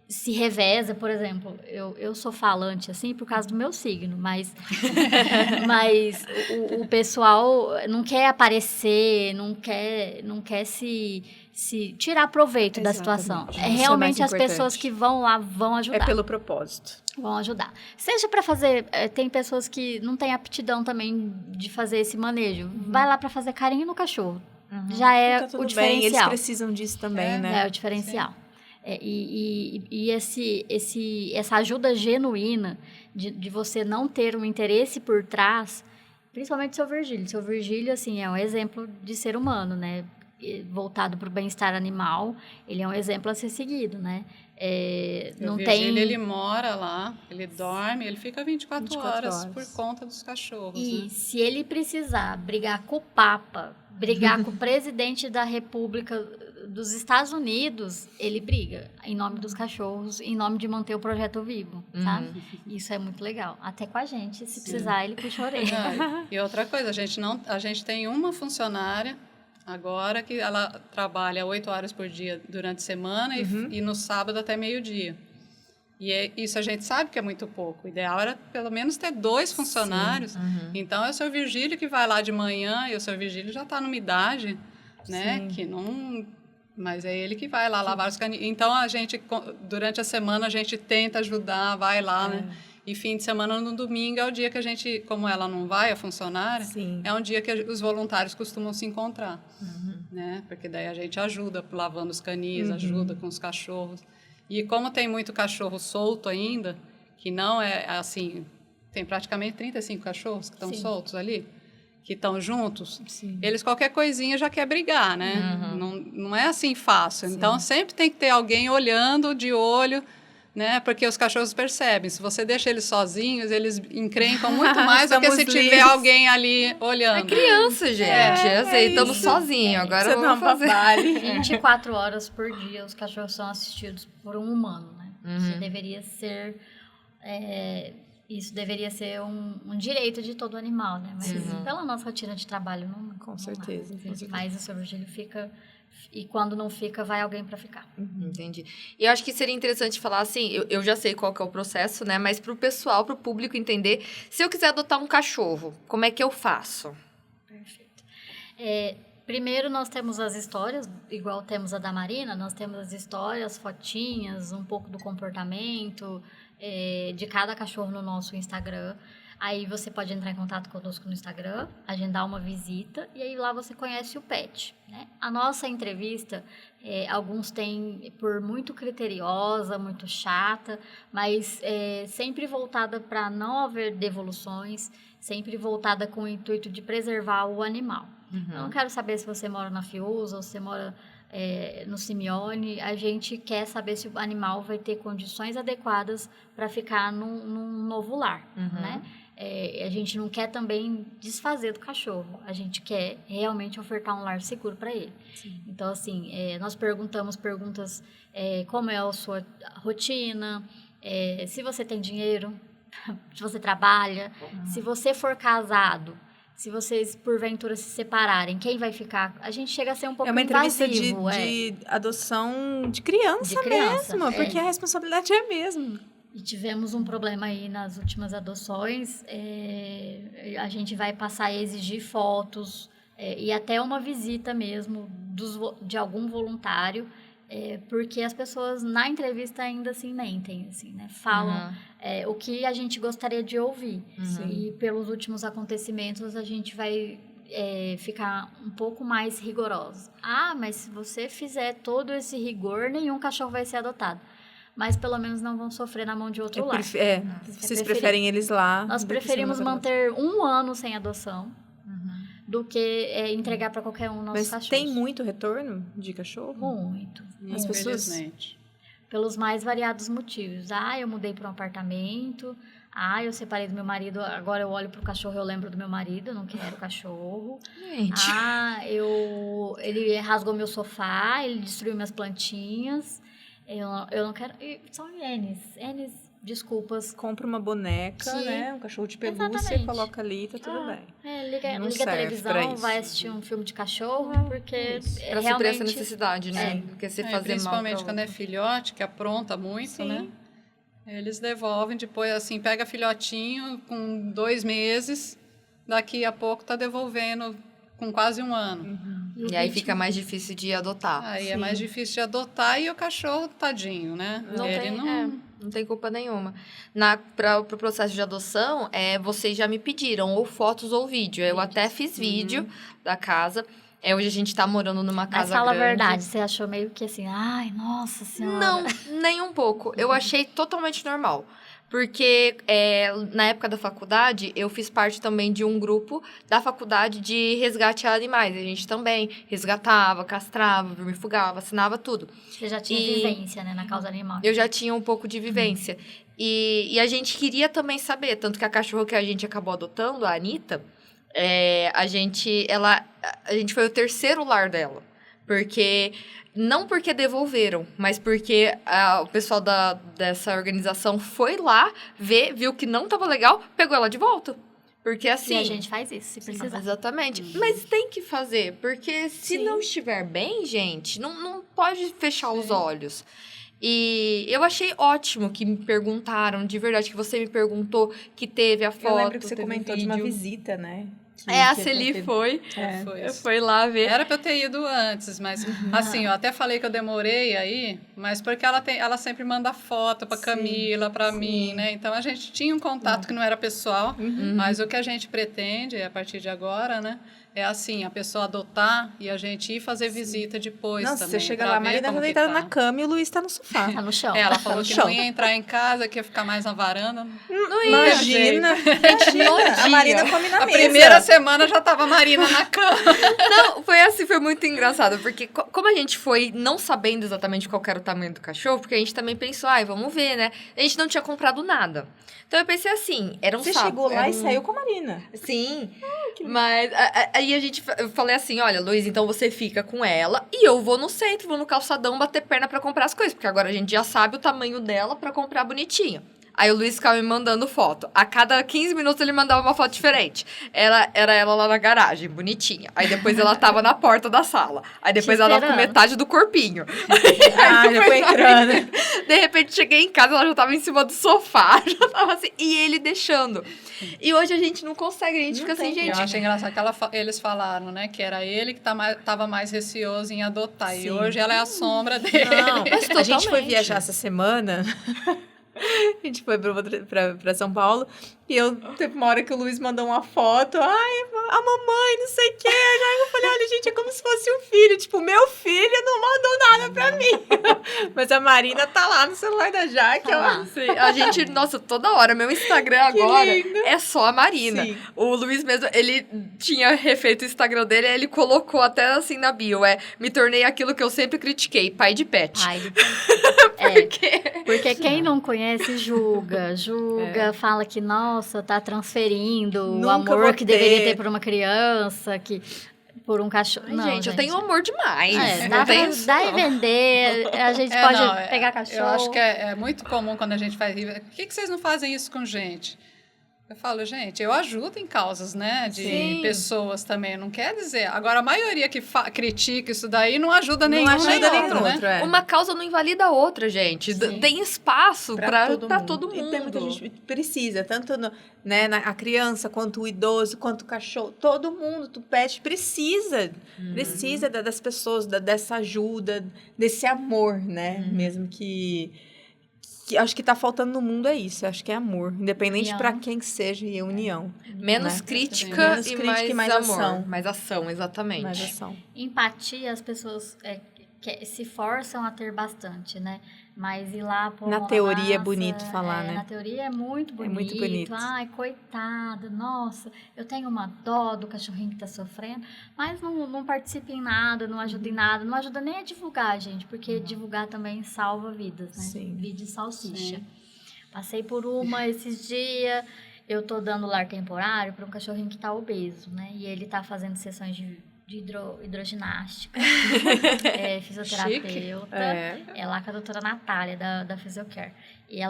[SPEAKER 3] se reveza, por exemplo, eu sou falante, assim, por causa do meu signo, mas o pessoal não quer aparecer, não quer se tirar proveito da situação.
[SPEAKER 2] Exatamente. Isso é
[SPEAKER 3] realmente
[SPEAKER 2] mais
[SPEAKER 3] as pessoas
[SPEAKER 2] importante.
[SPEAKER 3] que vão lá vão ajudar.
[SPEAKER 2] É pelo propósito.
[SPEAKER 3] Vão ajudar. Seja para fazer... tem pessoas que não têm aptidão também de fazer esse manejo. Vai lá para fazer carinho no cachorro. Já é
[SPEAKER 2] Tá
[SPEAKER 3] o
[SPEAKER 2] tudo bem, eles
[SPEAKER 3] diferencial.
[SPEAKER 2] precisam disso também, né?
[SPEAKER 3] É o diferencial. Essa ajuda genuína de você não ter um interesse por trás, principalmente seu Virgílio. Seu Virgílio, assim, é um exemplo de ser humano, né? Voltado para o bem-estar animal, ele é um exemplo a ser seguido, né? Não
[SPEAKER 4] O
[SPEAKER 3] tem...
[SPEAKER 4] Virgílio, ele mora lá, ele dorme, ele fica 24 horas
[SPEAKER 2] horas.
[SPEAKER 4] por conta dos cachorros,
[SPEAKER 3] E
[SPEAKER 4] né?
[SPEAKER 3] se ele precisar brigar com o Papa, brigar com o presidente da República dos Estados Unidos, ele briga em nome dos cachorros, em nome de manter o projeto vivo, sabe? Isso é muito legal. Até com a gente, se precisar, ele puxa a orelha.
[SPEAKER 4] Não, e outra coisa, a gente tem uma funcionária agora que ela trabalha 8 horas por dia durante a semana e no sábado até meio-dia. E isso a gente sabe que é muito pouco. O ideal era pelo menos ter 2 funcionários. Então, é o seu Virgílio que vai lá de manhã e o seu Virgílio já está numa idade, né? Que Mas é ele que vai lá lavar os caninhos. Então, durante a semana, a gente tenta ajudar, vai lá, né? E fim de semana, no domingo, é o dia que a gente, como ela não vai, a funcionária, é um dia que os voluntários costumam se encontrar, né? Porque daí a gente ajuda lavando os canis, ajuda com os cachorros. E como tem muito cachorro solto ainda, que não é assim, tem praticamente 35 cachorros que estão soltos ali, que estão juntos, eles qualquer coisinha já quer brigar, né? Não é assim fácil. Então, sempre tem que ter alguém olhando, de olho, né? Porque os cachorros percebem. Se você deixa eles sozinhos, eles encrencam muito mais do que se tiver alguém ali olhando.
[SPEAKER 1] É criança, gente. Estamos sozinhos. Agora eu vou fazer.
[SPEAKER 3] 24 horas por dia os cachorros são assistidos por um humano, né? Isso deveria ser... Isso deveria ser um direito de todo animal, né? Mas pela nossa rotina de trabalho, não.
[SPEAKER 2] Com certeza.
[SPEAKER 3] Mas o seu Virgílio fica... E quando não fica, vai alguém para ficar.
[SPEAKER 1] Entendi. E eu acho que seria interessante falar assim, eu já sei qual que é o processo, né? Mas pro pessoal, pro público entender, se eu quiser adotar um cachorro, como é que eu faço?
[SPEAKER 3] Perfeito. Primeiro, nós temos as histórias, igual temos a da Marina, nós temos as histórias, fotinhas, um pouco do comportamento de cada cachorro no nosso Instagram. Aí você pode entrar em contato conosco no Instagram, agendar uma visita e aí lá você conhece o pet, né? A nossa entrevista, alguns têm por muito criteriosa, muito chata, mas sempre voltada para não haver devoluções, sempre voltada com o intuito de preservar o animal. Eu não quero saber se você mora na Fiuza ou se você mora no Simeone, a gente quer saber se o animal vai ter condições adequadas para ficar num novo lar, né? A gente não quer também desfazer do cachorro, a gente quer realmente ofertar um lar seguro para ele. Então, assim, nós perguntamos perguntas como é a sua rotina, se você tem dinheiro, se você trabalha, se você for casado, se vocês, porventura, se separarem, quem vai ficar? A gente chega a ser um pouco invasivo.
[SPEAKER 2] É uma entrevista de adoção de criança mesmo, porque a responsabilidade é a mesma.
[SPEAKER 3] E tivemos um problema aí nas últimas adoções. A gente vai passar a exigir fotos e até uma visita mesmo de algum voluntário, porque as pessoas na entrevista ainda assim mentem, assim, né? Falam o que a gente gostaria de ouvir. E pelos últimos acontecimentos a gente vai ficar um pouco mais rigoroso. Mas se você fizer todo esse rigor, nenhum cachorro vai ser adotado. Mas pelo menos não vão sofrer na mão de outro lar.
[SPEAKER 2] Vocês preferem eles lá?
[SPEAKER 3] Nós preferimos manter 1 ano sem adoção do que entregar para qualquer um nossos cachorros.
[SPEAKER 2] Mas tem muito retorno de cachorro?
[SPEAKER 3] Muito.
[SPEAKER 2] As pessoas...
[SPEAKER 3] Pelos mais variados motivos. Eu mudei para um apartamento. Eu separei do meu marido. Agora eu olho para o cachorro e eu lembro do meu marido. Eu não quero cachorro.
[SPEAKER 1] Gente.
[SPEAKER 3] Ele rasgou meu sofá. Ele destruiu minhas plantinhas. Eu não quero... São N's desculpas.
[SPEAKER 2] Compra uma boneca, né? Um cachorro de pelúcia, coloca ali, tá tudo bem.
[SPEAKER 3] Liga a televisão, vai assistir um filme de cachorro, porque
[SPEAKER 1] pra suprir essa necessidade, né? Porque se fazer
[SPEAKER 4] principalmente
[SPEAKER 1] mal
[SPEAKER 4] quando é filhote, que apronta muito, né? Eles devolvem, depois assim, pega filhotinho com 2 meses, daqui a pouco tá devolvendo com quase 1 ano.
[SPEAKER 1] E aí fica mais difícil de adotar.
[SPEAKER 4] Aí é mais difícil de adotar e o cachorro, tadinho, né?
[SPEAKER 1] Não tem culpa nenhuma. Para o pro processo de adoção, vocês já me pediram ou fotos ou vídeo. Eu até fiz vídeo da casa. Hoje a gente tá morando numa casa grande.
[SPEAKER 3] Mas fala a verdade, você achou meio que assim, nossa senhora.
[SPEAKER 1] Não, nem um pouco. Eu achei totalmente normal. Porque na época da faculdade, eu fiz parte também de um grupo da faculdade de resgate a animais. A gente também resgatava, castrava, vermifugava, vacinava, tudo.
[SPEAKER 3] Você já tinha vivência, né, na causa animal.
[SPEAKER 1] Eu já tinha um pouco de vivência. E a gente queria também saber, tanto que a cachorra que a gente acabou adotando, a Anitta, a gente foi o 3º lar dela. Não porque devolveram, mas porque o pessoal dessa organização foi lá, viu que não estava legal, pegou ela de volta. Porque assim...
[SPEAKER 3] E a gente faz isso, se precisar.
[SPEAKER 1] Exatamente. Mas tem que fazer, porque se não estiver bem, gente, não pode fechar os olhos. E eu achei ótimo que me perguntaram, de verdade, que você me perguntou, que teve a foto.
[SPEAKER 2] Eu lembro que você comentou
[SPEAKER 1] vídeo.
[SPEAKER 2] de uma visita, né?
[SPEAKER 1] A Celi foi lá ver.
[SPEAKER 4] Era pra eu ter ido antes, mas assim, eu até falei que eu demorei aí, mas porque ela sempre manda foto pra Camila, pra mim, né? Então a gente tinha um contato que não era pessoal, mas o que a gente pretende a partir de agora, né? É assim, a pessoa adotar e a gente ir fazer visita depois também.
[SPEAKER 2] Você chega lá, a Marina tá deitada na cama e o Luiz tá no sofá.
[SPEAKER 3] Tá no chão.
[SPEAKER 4] Ela falou que não ia entrar em casa, que ia ficar mais na varanda.
[SPEAKER 2] Não imagina. A Marina come na mesa.
[SPEAKER 4] A primeira semana já tava a Marina na cama.
[SPEAKER 1] Não, foi assim, foi muito engraçado, porque como a gente foi não sabendo exatamente qual era o tamanho do cachorro, porque a gente também pensou, vamos ver, né? A gente não tinha comprado nada. Então eu pensei assim, era um
[SPEAKER 2] Você
[SPEAKER 1] sábado.
[SPEAKER 2] chegou lá e saiu com a Marina.
[SPEAKER 1] Sim, mas aí eu falei assim, olha, Luiz, então você fica com ela e eu vou no centro, vou no calçadão bater perna pra comprar as coisas, porque agora a gente já sabe o tamanho dela pra comprar bonitinho. Aí o Luiz ficava me mandando foto. A cada 15 minutos ele mandava uma foto diferente. Era ela lá na garagem, bonitinha. Aí depois ela tava na porta da sala. Aí depois ela tava com metade do corpinho.
[SPEAKER 2] Já foi entrando.
[SPEAKER 1] De repente cheguei em casa, ela já tava em cima do sofá. Já tava assim, e ele deixando. E hoje a gente não consegue, a gente fica assim, gente...
[SPEAKER 4] Eu acho engraçado que eles falaram, né? Que era ele que tava mais receoso em adotar.
[SPEAKER 2] Sim.
[SPEAKER 4] E hoje ela é a sombra dele.
[SPEAKER 2] Não, a gente foi viajar essa semana... A gente foi pra São Paulo e teve uma hora que o Luiz mandou uma foto. Ai, a mamãe, não sei o quê. Aí eu falei, olha, gente, é como se fosse um filho. Tipo, meu filho não mandou nada pra mim. Mas a Marina tá lá no celular da Jaque.
[SPEAKER 1] Sim, a gente, nossa, toda hora. Meu Instagram agora é só a Marina.
[SPEAKER 2] Sim.
[SPEAKER 1] O Luiz mesmo, ele tinha refeito o Instagram dele, aí ele colocou até assim na bio. Me tornei aquilo que eu sempre critiquei, pai de pet.
[SPEAKER 3] Pai de pet. Porque quem não conhece, julga, fala que, nossa, tá transferindo o amor que deveria ter por uma criança, que por um cachorro.
[SPEAKER 1] Ai, não, gente, eu tenho amor demais.
[SPEAKER 3] Dá e vender, a gente pode pegar cachorro.
[SPEAKER 4] Eu acho que é muito comum quando a gente faz... Por que vocês não fazem isso com gente? Eu falo, gente, eu ajudo em causas, né, de pessoas também, não quer dizer... Agora, a maioria que critica isso daí não ajuda nenhum nem outro, né?
[SPEAKER 1] Uma causa não invalida a outra, gente. Tem espaço pra todo mundo.
[SPEAKER 2] E tem muita gente que precisa, tanto a criança, quanto o idoso, quanto o cachorro. Todo mundo, o pet precisa das pessoas, dessa ajuda, desse amor, né? Mesmo que acho que tá faltando no mundo é isso, acho que é amor, independente para quem que seja, e união.
[SPEAKER 1] Menos crítica e mais amor. Ação. Mais ação, exatamente.
[SPEAKER 2] Mais ação.
[SPEAKER 3] Empatia, as pessoas se forçam a ter bastante, né? Mas ir lá pôr
[SPEAKER 2] na teoria é bonito falar, né?
[SPEAKER 3] Na teoria é muito bonito.
[SPEAKER 2] É muito bonito.
[SPEAKER 3] Ai, coitado, nossa, eu tenho uma dó do cachorrinho que tá sofrendo, mas não participa em nada, não ajuda em nada, não ajuda nem a divulgar, gente, porque divulgar também salva vidas, né?
[SPEAKER 2] Sim.
[SPEAKER 3] Vídeo salsicha. Sim. Passei por uma esses dias, eu tô dando lar temporário para um cachorrinho que tá obeso, né? E ele tá fazendo sessões de hidroginástica, fisioterapeuta, é lá com a doutora Natália, da Physiocare. E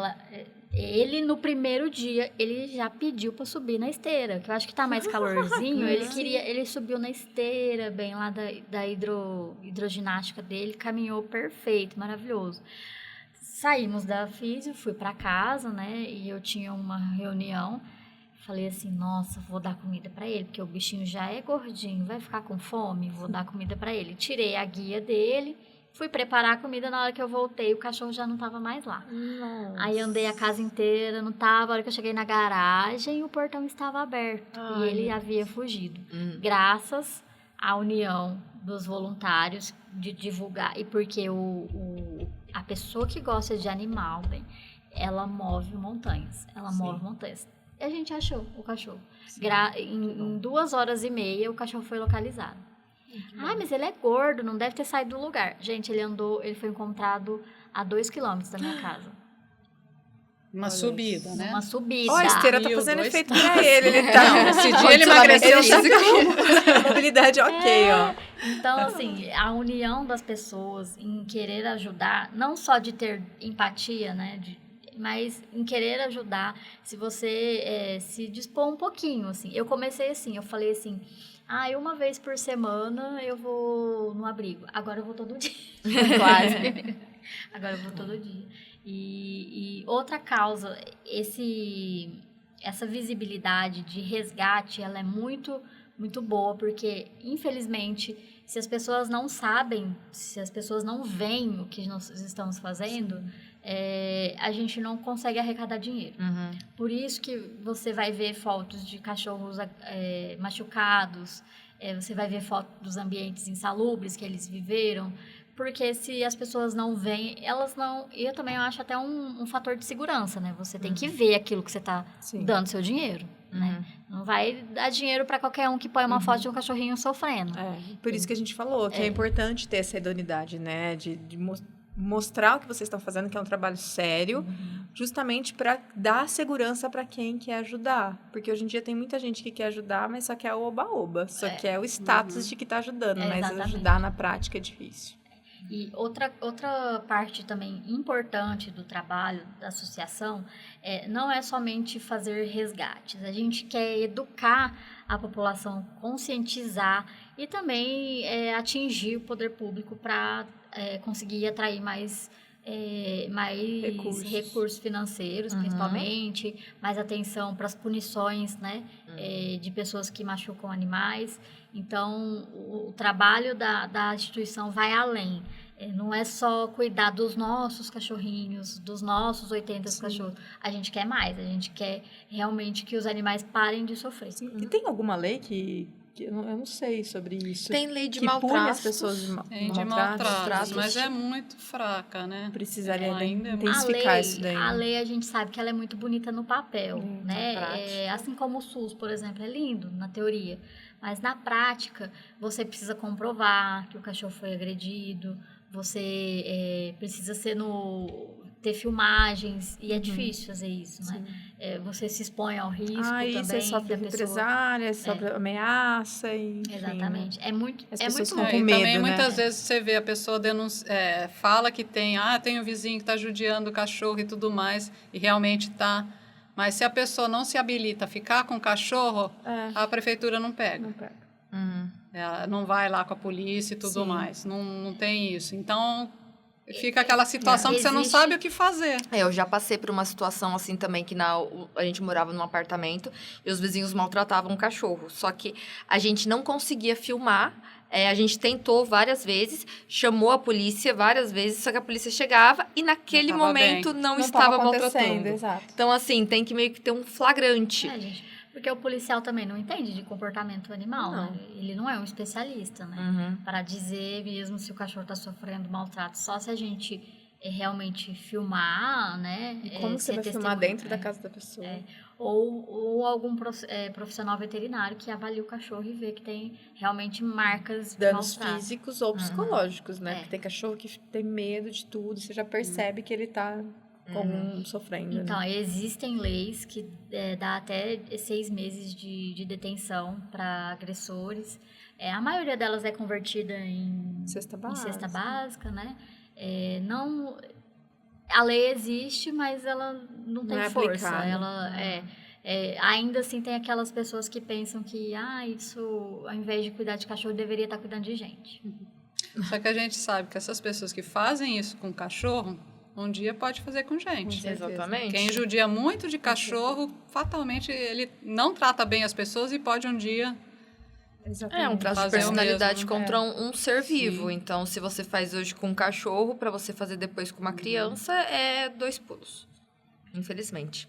[SPEAKER 3] ele, no primeiro dia, ele já pediu para subir na esteira, que eu acho que tá mais calorzinho, ele subiu na esteira, bem lá da hidroginástica dele, caminhou perfeito, maravilhoso. Saímos da fisio, fui para casa, né, e eu tinha uma reunião. Falei assim, nossa, vou dar comida para ele, porque o bichinho já é gordinho, vai ficar com fome, vou dar comida para ele. Tirei a guia dele, fui preparar a comida, na hora que eu voltei, o cachorro já não estava mais lá. Nossa. Aí andei a casa inteira, não estava, a hora que eu cheguei na garagem, o portão estava aberto e ele havia fugido. Graças à união dos voluntários de divulgar, e porque a pessoa que gosta de animal, ela move montanhas, E a gente achou o cachorro. Em 2 horas e meia, o cachorro foi localizado. Mas ele é gordo, não deve ter saído do lugar. Gente, ele foi encontrado a 2 quilômetros da minha casa.
[SPEAKER 4] Uma subida, né?
[SPEAKER 3] Uma subida.
[SPEAKER 2] A esteira tá fazendo efeito pra ele.
[SPEAKER 4] Esse dia ele emagreceu.
[SPEAKER 2] A mobilidade ó.
[SPEAKER 3] Então, assim, a união das pessoas em querer ajudar, não só de ter empatia, né, mas em querer ajudar, se você se dispor um pouquinho, assim. Eu comecei assim, eu falei assim, uma vez por semana eu vou no abrigo. Agora eu vou todo dia. Quase. Agora eu vou todo dia. E outra causa, essa visibilidade de resgate, ela é muito muito boa, porque, infelizmente, se as pessoas não sabem, se as pessoas não veem o que nós estamos fazendo, a gente não consegue arrecadar dinheiro. Por isso que você vai ver fotos de cachorros machucados, você vai ver fotos dos ambientes insalubres que eles viveram, porque se as pessoas não veem, elas não... Eu também acho até um fator de segurança, né? Você tem que ver aquilo que você está dando seu dinheiro, né? Não vai dar dinheiro para qualquer um que põe uma foto de um cachorrinho sofrendo.
[SPEAKER 2] Por isso que a gente falou que é importante ter essa idoneidade, né? De mostrar o que vocês estão fazendo, que é um trabalho sério, justamente para dar segurança para quem quer ajudar. Porque hoje em dia tem muita gente que quer ajudar, mas só quer o oba-oba, só quer o status de que está ajudando, mas ajudar na prática é difícil.
[SPEAKER 3] E outra parte também importante do trabalho da associação não é somente fazer resgates. A gente quer educar a população, conscientizar e também atingir o poder público para conseguir atrair mais recursos financeiros, principalmente, mais atenção para as punições, né, de pessoas que machucam animais. Então, o trabalho da instituição vai além. Não é só cuidar dos nossos cachorrinhos, dos nossos 80 cachorros. A gente quer mais, a gente quer realmente que os animais parem de sofrer.
[SPEAKER 2] E tem alguma lei que eu não sei sobre isso?
[SPEAKER 1] Tem lei de
[SPEAKER 2] maltratos. Que pune as pessoas
[SPEAKER 4] de maltratos, mas é muito fraca, né?
[SPEAKER 2] Precisaria ainda intensificar isso daí.
[SPEAKER 3] A lei, a gente sabe que ela é muito bonita no papel, né? Assim como o SUS, por exemplo, é lindo na teoria. Mas na prática, você precisa comprovar que o cachorro foi agredido, você precisa ter filmagens, e é difícil fazer isso, né? Você se expõe ao risco também.
[SPEAKER 2] Você sofre represália, sofre ameaça. Enfim,
[SPEAKER 3] exatamente.
[SPEAKER 2] Né?
[SPEAKER 3] As pessoas
[SPEAKER 2] ficam com medo,
[SPEAKER 4] também,
[SPEAKER 2] né?
[SPEAKER 4] muitas vezes, você vê a pessoa fala que tem um vizinho que está judiando o cachorro e tudo mais, e realmente está. Mas se a pessoa não se habilita a ficar com o cachorro, a prefeitura não pega.
[SPEAKER 2] Não pega.
[SPEAKER 4] Ela não vai lá com a polícia e tudo mais. Não tem isso. Então, fica aquela situação que você não sabe o que fazer.
[SPEAKER 1] Eu já passei por uma situação assim também, que a gente morava num apartamento e os vizinhos maltratavam o cachorro. Só que a gente não conseguia filmar. A gente tentou várias vezes, chamou a polícia várias vezes, só que a polícia chegava e naquele momento não estava maltratando.
[SPEAKER 2] Exato.
[SPEAKER 1] Então, assim, tem que meio que ter um flagrante.
[SPEAKER 3] Gente, porque o policial também não entende de comportamento animal, né? Ele não é um especialista, né? Para dizer mesmo se o cachorro está sofrendo maltrato, só se a gente realmente filmar, né?
[SPEAKER 2] E como você vai filmar dentro da casa da pessoa?
[SPEAKER 3] Ou algum profissional veterinário que avalie o cachorro e vê que tem realmente marcas de
[SPEAKER 2] danos
[SPEAKER 3] maltrato.
[SPEAKER 2] físicos ou psicológicos, né? Porque tem cachorro que tem medo de tudo, você já percebe que ele está sofrendo.
[SPEAKER 3] Então,
[SPEAKER 2] né?
[SPEAKER 3] existem leis que dá até 6 meses de detenção para agressores. A maioria delas é convertida em cesta básica, né? A lei existe, mas ela não tem força. Ela ainda assim tem aquelas pessoas que pensam que isso, ao invés de cuidar de cachorro, deveria estar cuidando de gente.
[SPEAKER 4] Só que a gente sabe que essas pessoas que fazem isso com cachorro, um dia pode fazer com gente.
[SPEAKER 1] Exatamente.
[SPEAKER 4] Quem judia muito de cachorro, fatalmente ele não trata bem as pessoas e pode um dia...
[SPEAKER 1] Um traço de personalidade contra um ser vivo. Então, se você faz hoje com um cachorro, para você fazer depois com uma criança, é 2 pulos. Infelizmente.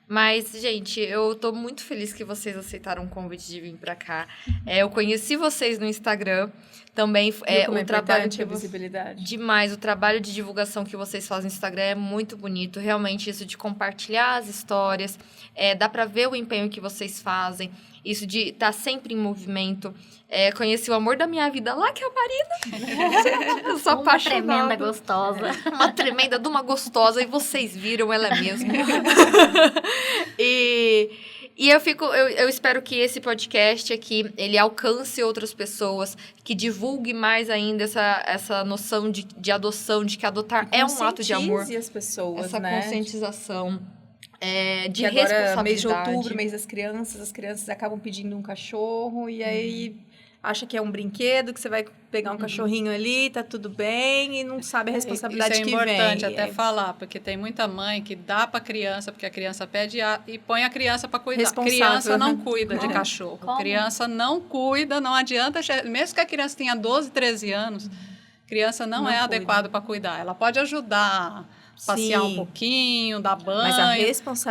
[SPEAKER 1] Mas, gente, eu tô muito feliz que vocês aceitaram o convite de vir para cá. Eu conheci vocês no Instagram. Também o trabalho de
[SPEAKER 2] visibilidade.
[SPEAKER 1] Demais. O trabalho de divulgação que vocês fazem no Instagram é muito bonito. Realmente, isso de compartilhar as histórias. Dá para ver o empenho que vocês fazem. Isso de estar sempre em movimento. Conheci o amor da minha vida lá, que é a Marina. Eu sou apaixonada.
[SPEAKER 3] Uma tremenda gostosa.
[SPEAKER 1] Uma tremenda de uma gostosa. E vocês viram ela mesmo. E eu espero que esse podcast aqui, ele alcance outras pessoas, que divulgue mais ainda essa noção de adoção, de que adotar é um ato de amor.
[SPEAKER 2] Conscientize as pessoas,
[SPEAKER 1] essa conscientização. De
[SPEAKER 2] agora,
[SPEAKER 1] responsabilidade.
[SPEAKER 2] mês de outubro, mês das crianças, as crianças acabam pedindo um cachorro e aí acha que é um brinquedo, que você vai pegar um cachorrinho ali, tá tudo bem, e não sabe a responsabilidade que vem.
[SPEAKER 4] Isso é importante até falar, porque tem muita mãe que dá para a criança, porque a criança pede e põe a criança para cuidar.
[SPEAKER 2] Responsável.
[SPEAKER 4] Criança não cuida de cachorro.
[SPEAKER 3] Como?
[SPEAKER 4] Criança não cuida, não adianta, mesmo que a criança tenha 12, 13 anos, criança não é adequada para cuidar. Ela pode ajudar, passear um pouquinho, dar banho.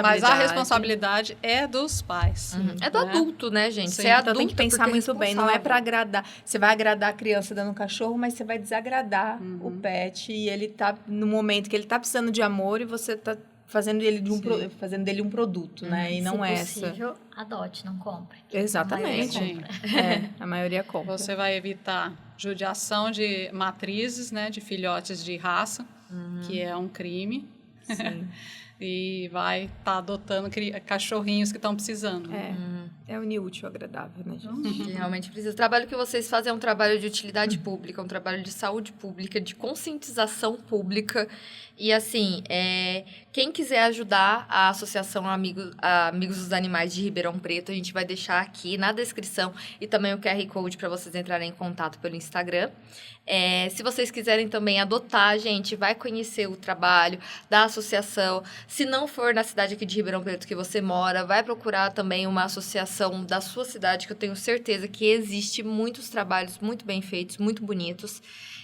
[SPEAKER 4] Mas a responsabilidade é dos pais.
[SPEAKER 1] É do adulto, né, gente?
[SPEAKER 2] Sim,
[SPEAKER 1] Você é adulto,
[SPEAKER 2] então tem que pensar
[SPEAKER 1] porque
[SPEAKER 2] muito bem. Não é para agradar. Você vai agradar a criança dando um cachorro, mas você vai desagradar o pet. E ele tá no momento que ele tá precisando de amor e você tá fazendo dele um produto, né? E não é
[SPEAKER 3] Se possível, adote, não compre.
[SPEAKER 2] Exatamente. A maioria compra.
[SPEAKER 4] Você vai evitar judiação de matrizes, né, de filhotes de raça, que é um crime.
[SPEAKER 2] Sim.
[SPEAKER 4] E vai estar adotando cachorrinhos que estão precisando.
[SPEAKER 2] É unir útil ao agradável, né, gente?
[SPEAKER 1] Que realmente precisa. O trabalho que vocês fazem é um trabalho de utilidade pública, um trabalho de saúde pública, de conscientização pública. E, assim, quem quiser ajudar a Associação Amigos dos Animais de Ribeirão Preto, a gente vai deixar aqui na descrição e também o QR Code para vocês entrarem em contato pelo Instagram. Se vocês quiserem também adotar, gente, vai conhecer o trabalho da associação. Se não for na cidade aqui de Ribeirão Preto que você mora, vai procurar também uma associação da sua cidade, que eu tenho certeza que existe muitos trabalhos muito bem feitos, muito bonitos.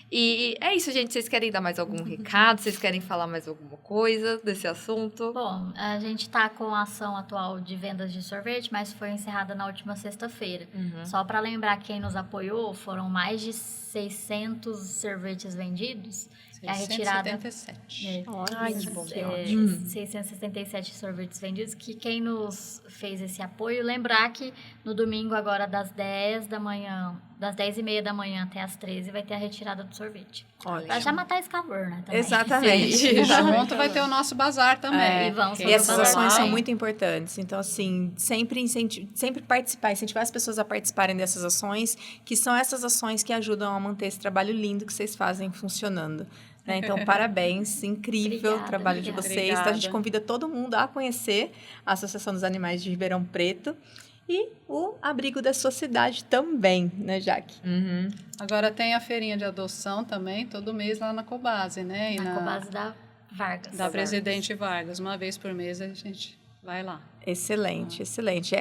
[SPEAKER 1] E é isso, gente. Vocês querem dar mais algum recado? Vocês querem falar mais alguma coisa desse assunto?
[SPEAKER 3] Bom, a gente está com a ação atual de vendas de sorvete, mas foi encerrada na última sexta-feira. Só para lembrar quem nos apoiou, foram mais de 600 sorvetes vendidos.
[SPEAKER 4] 677.
[SPEAKER 2] Ai, que bom.
[SPEAKER 3] 677 sorvetes vendidos, que quem nos fez esse apoio, lembrar que no domingo agora das 10h30 da manhã até as 13 vai ter a retirada do sorvete. Pra já matar esse calor, né? Também.
[SPEAKER 2] Exatamente.
[SPEAKER 4] Junto vai ter o nosso bazar também.
[SPEAKER 2] E essas ações são muito importantes. Então, assim, sempre participar, incentivar as pessoas a participarem dessas ações, que são essas ações que ajudam a manter esse trabalho lindo que vocês fazem funcionando. Né? Então, parabéns, incrível o trabalho de vocês.
[SPEAKER 4] Obrigada.
[SPEAKER 2] Então, a gente convida todo mundo a conhecer a Associação dos Animais de Ribeirão Preto e o abrigo da sua cidade também, né, Jaque?
[SPEAKER 4] Agora tem a feirinha de adoção também, todo mês lá na Cobase, né? E
[SPEAKER 3] na Cobase da Vargas.
[SPEAKER 4] Da Presidente Vargas. Uma vez por mês a gente vai lá.
[SPEAKER 2] Excelente, excelente.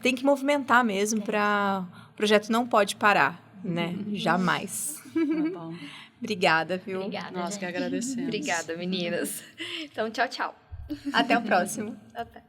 [SPEAKER 2] Tem que movimentar mesmo para... O projeto não pode parar, né? Jamais.
[SPEAKER 4] Tá bom.
[SPEAKER 2] Obrigada, viu?
[SPEAKER 3] Obrigada,
[SPEAKER 4] Nós
[SPEAKER 3] gente.
[SPEAKER 4] que agradecemos.
[SPEAKER 1] Obrigada, meninas. Então, tchau, tchau.
[SPEAKER 2] Até o próximo.
[SPEAKER 1] Até.